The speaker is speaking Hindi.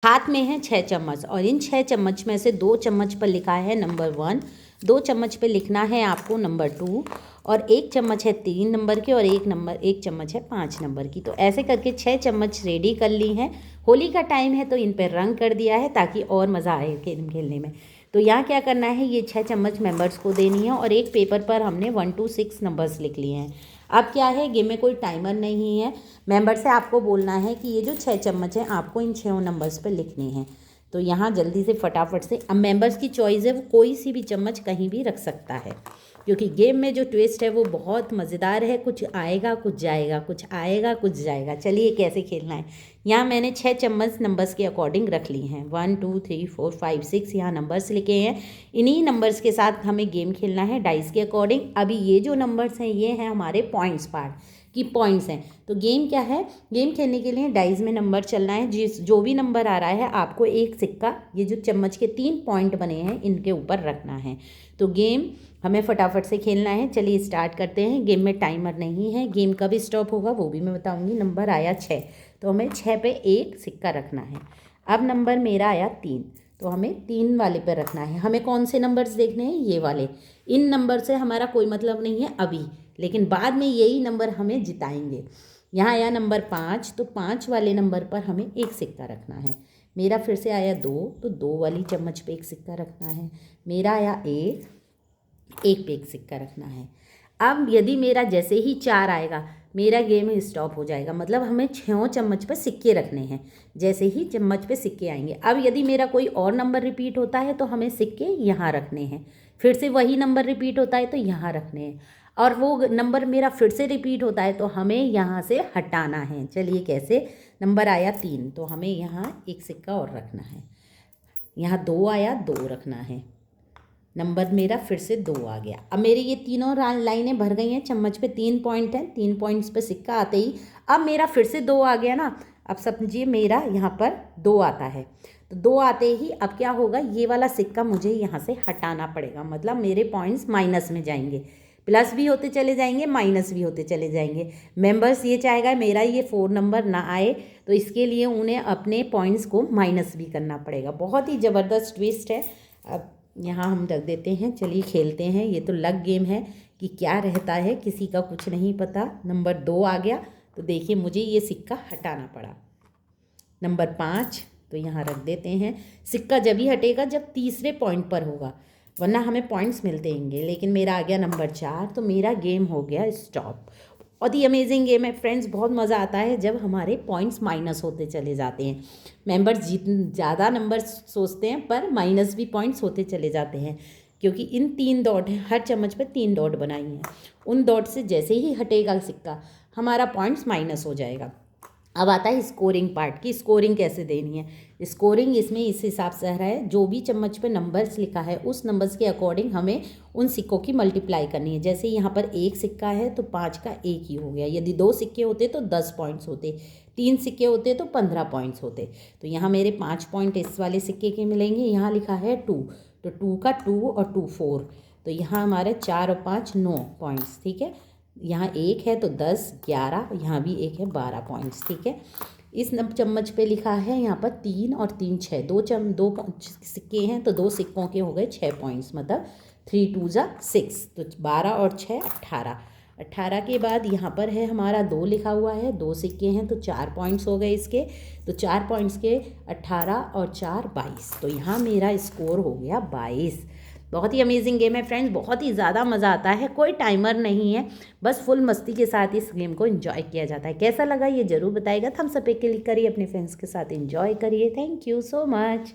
हाथ में है 6 चम्मच और इन 6 चम्मच में से 2 चम्मच पर लिखा है नंबर 1, 2 चम्मच पे लिखना है आपको नंबर 2 और 1 चम्मच है 3 नंबर की और 1 चम्मच है 5 नंबर की। तो ऐसे करके 6 चम्मच रेडी कर ली हैं। होली का टाइम है तो इन पर रंग कर दिया है ताकि और मज़ा आए गेम खेलने में। तो यहाँ क्या करना है, ये 6 चम्मच मेंबर्स को देनी है और एक पेपर पर हमने 1 to 6 नंबर्स लिख लिए हैं। अब क्या है, गेम में कोई टाइमर नहीं है, मेंबर से आपको बोलना है कि ये जो 6 चम्मच हैं आपको इन 6 नंबर्स पर लिखने हैं। तो यहाँ जल्दी से फटाफट से, अब मेंबर्स की चॉइस है, वो कोई सी भी चम्मच कहीं भी रख सकता है, क्योंकि गेम में जो ट्विस्ट है वो बहुत मज़ेदार है। कुछ आएगा कुछ जाएगा, कुछ आएगा कुछ जाएगा। चलिए कैसे खेलना है। यहाँ मैंने 6 चम्मच नंबर्स के अकॉर्डिंग रख ली हैं, 1 2 3 4 5 6 यहाँ नंबर्स लिखे हैं। इन्हीं नंबर्स के साथ हमें गेम खेलना है डाइस के अकॉर्डिंग। अभी ये जो नंबर्स हैं ये हैं हमारे पॉइंट्स पार्ट की पॉइंट्स हैं। तो गेम क्या है, गेम खेलने के लिए डाइस में नंबर चलना है, जो भी नंबर आ रहा है आपको एक सिक्का, ये जो चम्मच के 3 पॉइंट बने हैं इनके ऊपर रखना है। तो गेम हमें फटाफट से खेलना है। चलिए स्टार्ट करते हैं। गेम में टाइमर नहीं है, गेम कब स्टॉप होगा वो भी मैं बताऊंगी। नंबर आया 6 तो हमें 6 पे एक सिक्का रखना है। अब नंबर मेरा आया 3 तो हमें 3 वाले पे रखना है। हमें कौन से नंबर्स देखने हैं, ये वाले। इन नंबर से हमारा कोई मतलब नहीं है अभी, लेकिन बाद में यही नंबर हमें जिताएंगे। यहाँ आया नंबर 5 तो 5 वाले नंबर पर हमें एक सिक्का रखना है। मेरा फिर से आया 2 तो 2 वाली चम्मच पे एक सिक्का रखना है। मेरा आया 1 पे एक सिक्का रखना है। अब यदि मेरा जैसे ही 4 आएगा मेरा गेम स्टॉप हो जाएगा, मतलब हमें 6 चम्मच पे सिक्के रखने हैं। जैसे ही चम्मच पे सिक्के आएंगे, अब यदि मेरा कोई और नंबर रिपीट होता है तो हमें सिक्के यहाँ रखने हैं। फिर से वही नंबर रिपीट होता है तो यहाँ रखने हैं, और वो नंबर मेरा फिर से रिपीट होता है तो हमें यहाँ से हटाना है। चलिए कैसे। नंबर आया 3 तो हमें यहाँ एक सिक्का और रखना है। यहाँ 2 आया, 2 रखना है। नंबर मेरा फिर से 2 आ गया। अब मेरी ये तीनों लाइनें भर गई हैं। चम्मच पे 3 पॉइंट हैं, 3 पॉइंट्स पे सिक्का आते ही अब मेरा फिर से 2 आ गया ना। अब समझिए मेरा यहाँ पर 2 आता है, तो 2 आते ही अब क्या होगा, ये वाला सिक्का मुझे यहाँ से हटाना पड़ेगा, मतलब मेरे पॉइंट्स माइनस में जाएंगे। प्लस भी होते चले जाएंगे, माइनस भी होते चले जाएंगे। मेंबर्स ये चाहेगा मेरा ये 4 नंबर ना आए, तो इसके लिए उन्हें अपने पॉइंट्स को माइनस भी करना पड़ेगा। बहुत ही ज़बरदस्त ट्विस्ट है। अब यहाँ हम रख देते हैं। चलिए खेलते हैं। ये तो लग गेम है कि क्या रहता है, किसी का कुछ नहीं पता। नंबर 2 आ गया तो देखिए मुझे ये सिक्का हटाना पड़ा। नंबर 5 तो यहाँ रख देते हैं। सिक्का जब ही हटेगा जब तीसरे पॉइंट पर होगा, वरना हमें पॉइंट्स मिलते रहेंगे। लेकिन मेरा आ गया नंबर 4 तो मेरा गेम हो गया स्टॉप। बहुत ही अमेजिंग गेम है फ्रेंड्स, बहुत मज़ा आता है जब हमारे पॉइंट्स माइनस होते चले जाते हैं। मेंबर्स ज़्यादा नंबर सोचते हैं पर माइनस भी पॉइंट्स होते चले जाते हैं, क्योंकि इन 3 डॉट हैं, हर चम्मच पे 3 डॉट बनाई हैं। उन डॉट से जैसे ही हटेगा सिक्का हमारा पॉइंट्स माइनस हो जाएगा। अब आता है स्कोरिंग पार्ट की। स्कोरिंग कैसे देनी है। स्कोरिंग इसमें इस हिसाब से है, जो भी चम्मच पे नंबर्स लिखा है उस नंबर्स के अकॉर्डिंग हमें उन सिक्कों की मल्टीप्लाई करनी है। जैसे यहाँ पर 1 सिक्का है तो 5 का 1 ही हो गया। यदि 2 सिक्के होते तो 10 पॉइंट्स होते, 3 सिक्के होते तो 15 पॉइंट्स होते। तो यहाँ मेरे 5 पॉइंट इस वाले सिक्के के मिलेंगे। यहाँ लिखा है 2 तो 2 का 2 और 2 4, तो यहाँ हमारे 4 और 5 9 पॉइंट्स। ठीक है, यहाँ 1 है तो 10 11, यहाँ भी 1 है 12 पॉइंट्स। ठीक है, इस चम्मच पे लिखा है यहाँ पर 3 और 3 6, 2 सिक्के हैं तो 2 सिक्कों के हो गए 6 पॉइंट्स, मतलब 3 2 जा 6, तो 12 और 6 18। 18 के बाद यहाँ पर है हमारा 2 लिखा हुआ है, 2 सिक्के हैं तो 4 पॉइंट्स हो गए इसके, तो 4 पॉइंट्स के 18 और 4 22, तो यहाँ मेरा स्कोर हो गया 22। बहुत ही अमेजिंग गेम है फ्रेंड्स, बहुत ही ज़्यादा मज़ा आता है। कोई टाइमर नहीं है, बस फुल मस्ती के साथ इस गेम को एंजॉय किया जाता है। कैसा लगा ये ज़रूर बताइएगा। थम्स अप पे क्लिक करिए, अपने फ्रेंड्स के साथ एंजॉय करिए। Thank you so much.